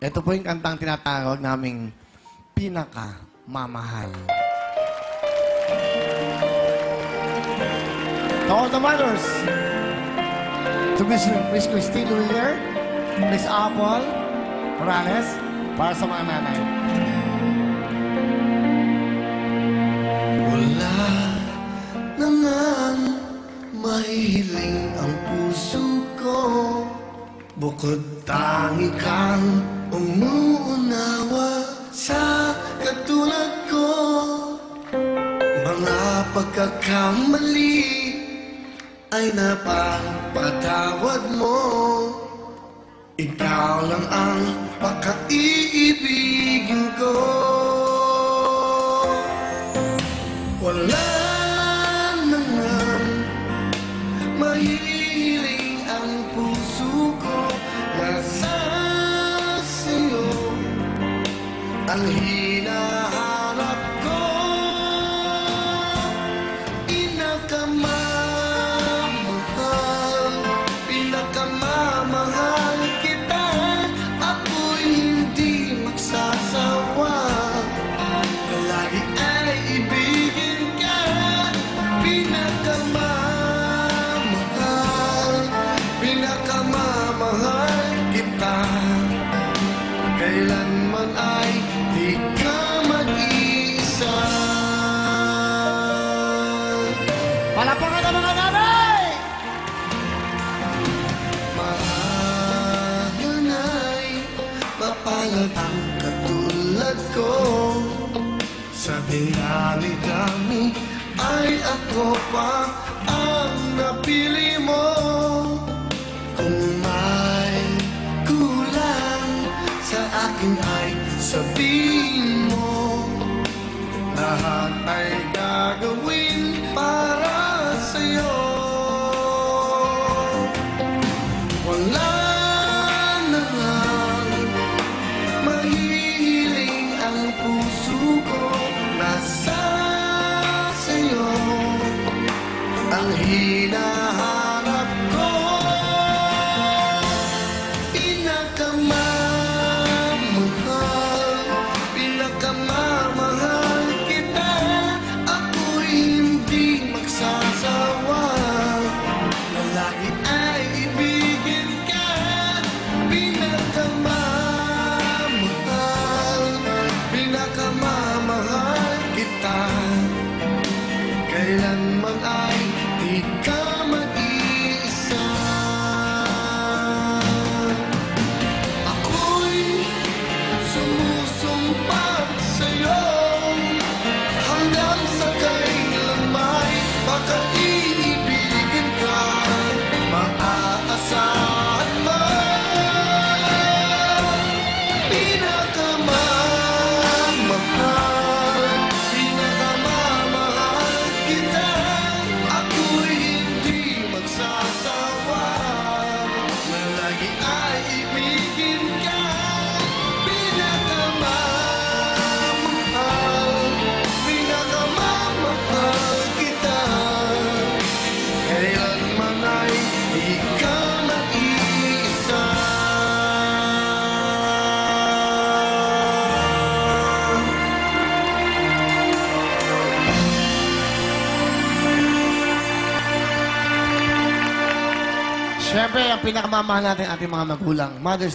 Ito po yung kantang tinatawag naming Pinakamamahal. To all the mothers, to Miss Christine Willier, Miss Apple Morales, para sa mga nanay. Wala na ngang mahihiling ang puso ko, bukod tangi kang umuunawa sa katulad ko. Mga pagkakamali ay napapatawad mo. Ikaw lang ang pagkaiibigin ko. Wala na ngang mahihiling ang puso ko, nasa sa'yo ang hinahanap ko. Pinakamamahal kita, ako'y hindi magsasawa. Lagi ay ibigin ka. Pinakamamahal kita. Kailanman ay di ka mag-iisa. Palapakan na mga nanay! Mahal na'y mapalad ang katulad ko. Sa dinami-dami ay ako pa ang napili mo. Kung may kulang sa akin ay sabihin mo. Lahat ay gagawin para sa'yo. Wala na lang mahihiling ang puso ko, nasa sa'yo ang hinahanap ko. Pinakamamahal kita, ako'y hindi magsasawa. Lagi ay ibigin ka. Pinakamamahal kita. Kailanman ay di ka mag-iisa. Ako'y sumusumpa sa'yo hanggang sa kailanman makaiibigin ka. Maaasahan mo. Pinakamamahal kita, ako'y hindi magsasawa. Lagi ay ibigin ka. Pinakamamahal kita. Kailanman ay di ka mag-iisa. Siyempre, ang pinakamamahal natin ating mga magulang. Mother's